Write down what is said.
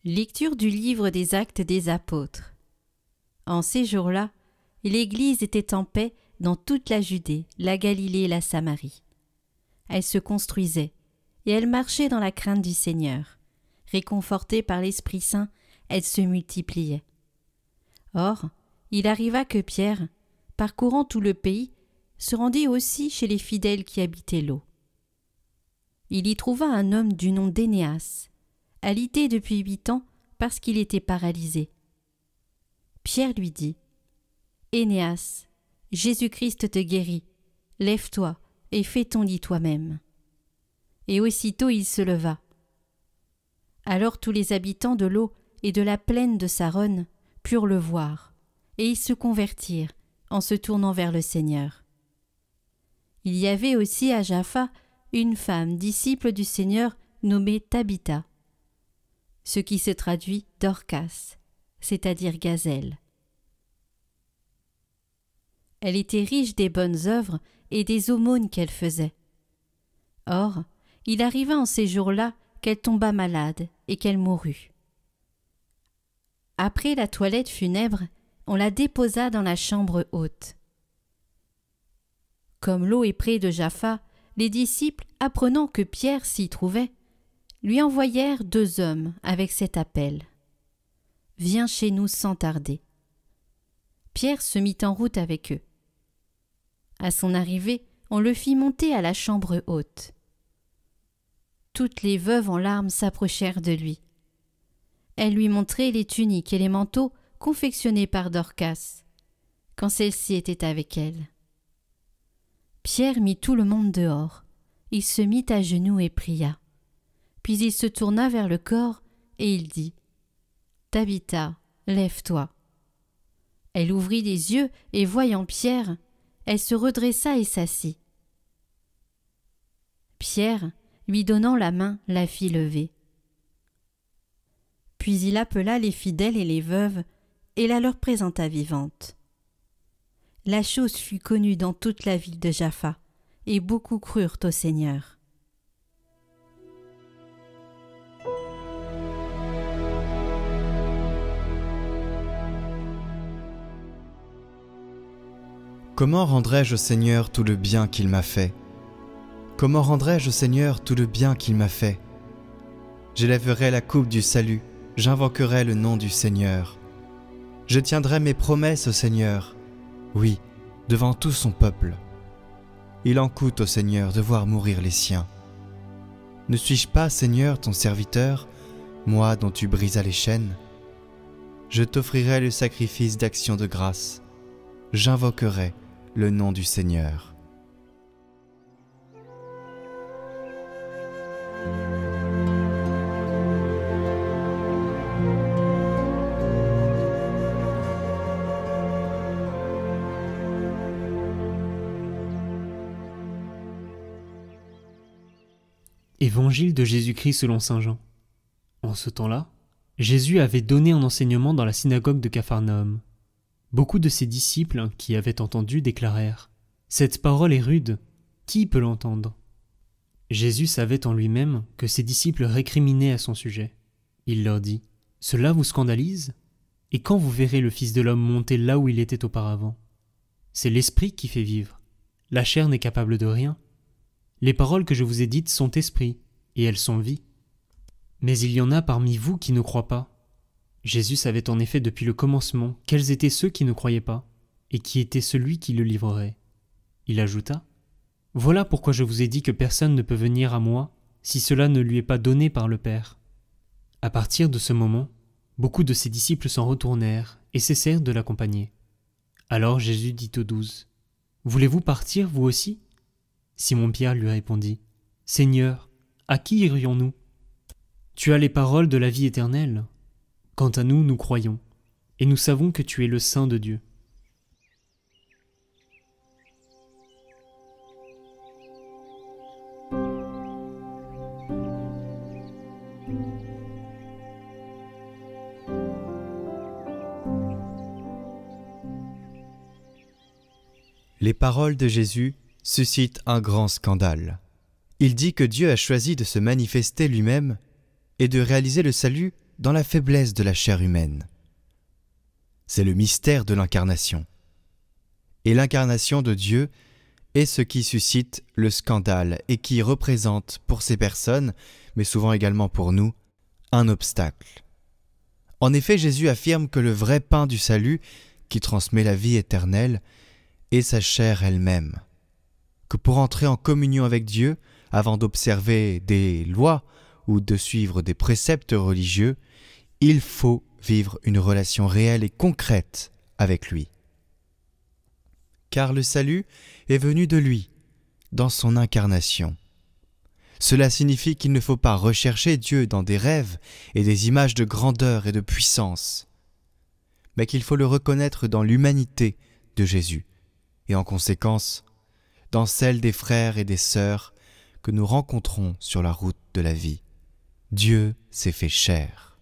Lecture du livre des Actes des Apôtres. En ces jours-là, l'Église était en paix dans toute la Judée, la Galilée et la Samarie. Elle se construisait, et elle marchait dans la crainte du Seigneur. Réconfortée par l'Esprit Saint, elle se multipliait. Or, il arriva que Pierre, parcourant tout le pays, se rendit aussi chez les fidèles qui habitaient l'eau. Il y trouva un homme du nom d'Énéas, alité depuis 8 ans parce qu'il était paralysé. Pierre lui dit : « Énéas, Jésus-Christ te guérit, lève-toi et fais ton lit toi-même. » Et aussitôt il se leva. Alors tous les habitants de l'eau et de la plaine de Saron purent le voir, et ils se convertirent en se tournant vers le Seigneur. Il y avait aussi à Jaffa une femme disciple du Seigneur nommée Tabitha, ce qui se traduit Dorcas, c'est-à-dire gazelle. Elle était riche des bonnes œuvres et des aumônes qu'elle faisait. Or, il arriva en ces jours-là qu'elle tomba malade et qu'elle mourut. Après la toilette funèbre, on la déposa dans la chambre haute. Comme l'eau est près de Jaffa, les disciples, apprenant que Pierre s'y trouvait, lui envoyèrent 2 hommes avec cet appel : « Viens chez nous sans tarder. » Pierre se mit en route avec eux. À son arrivée, on le fit monter à la chambre haute. Toutes les veuves en larmes s'approchèrent de lui. Elles lui montraient les tuniques et les manteaux confectionnés par Dorcas, quand celle-ci était avec elle. Pierre mit tout le monde dehors. Il se mit à genoux et pria. Puis il se tourna vers le corps et il dit : « Tabitha, lève-toi. » Elle ouvrit les yeux et voyant Pierre, elle se redressa et s'assit. Pierre, lui donnant la main, la fit lever. Puis il appela les fidèles et les veuves et la leur présenta vivante. La chose fut connue dans toute la ville de Jaffa, et beaucoup crurent au Seigneur. Comment rendrai-je au Seigneur tout le bien qu'il m'a fait ? Comment rendrai-je au Seigneur tout le bien qu'il m'a fait ? J'élèverai la coupe du salut, j'invoquerai le nom du Seigneur. Je tiendrai mes promesses au Seigneur, oui, devant tout son peuple. Il en coûte au Seigneur de voir mourir les siens. Ne suis-je pas, Seigneur, ton serviteur, moi dont tu brisas les chaînes ? Je t'offrirai le sacrifice d'action de grâce. J'invoquerai le nom du Seigneur. Évangile de Jésus-Christ selon saint Jean. En ce temps-là, Jésus avait donné un enseignement dans la synagogue de Capharnaüm. Beaucoup de ses disciples qui avaient entendu déclarèrent : « Cette parole est rude, qui peut l'entendre ?» Jésus savait en lui-même que ses disciples récriminaient à son sujet. Il leur dit : « Cela vous scandalise ? Et quand vous verrez le Fils de l'homme monter là où il était auparavant ? C'est l'Esprit qui fait vivre. La chair n'est capable de rien. Les paroles que je vous ai dites sont esprit, et elles sont vie. Mais il y en a parmi vous qui ne croient pas. » Jésus savait en effet depuis le commencement quels étaient ceux qui ne croyaient pas, et qui était celui qui le livrerait. Il ajouta : « Voilà pourquoi je vous ai dit que personne ne peut venir à moi si cela ne lui est pas donné par le Père. » À partir de ce moment, beaucoup de ses disciples s'en retournèrent et cessèrent de l'accompagner. Alors Jésus dit aux 12 : « Voulez-vous partir, vous aussi ?» Simon-Pierre lui répondit : « Seigneur, à qui irions-nous ? Tu as les paroles de la vie éternelle. Quant à nous, nous croyons, et nous savons que tu es le Saint de Dieu. » Les paroles de Jésus suscitent un grand scandale. Il dit que Dieu a choisi de se manifester lui-même et de réaliser le salut dans la faiblesse de la chair humaine. C'est le mystère de l'incarnation. Et l'incarnation de Dieu est ce qui suscite le scandale et qui représente pour ces personnes, mais souvent également pour nous, un obstacle. En effet, Jésus affirme que le vrai pain du salut, qui transmet la vie éternelle, est sa chair elle-même. Que pour entrer en communion avec Dieu, avant d'observer des lois ou de suivre des préceptes religieux, il faut vivre une relation réelle et concrète avec lui. Car le salut est venu de lui, dans son incarnation. Cela signifie qu'il ne faut pas rechercher Dieu dans des rêves et des images de grandeur et de puissance, mais qu'il faut le reconnaître dans l'humanité de Jésus, et en conséquence, dans celle des frères et des sœurs que nous rencontrons sur la route de la vie. Dieu s'est fait chair.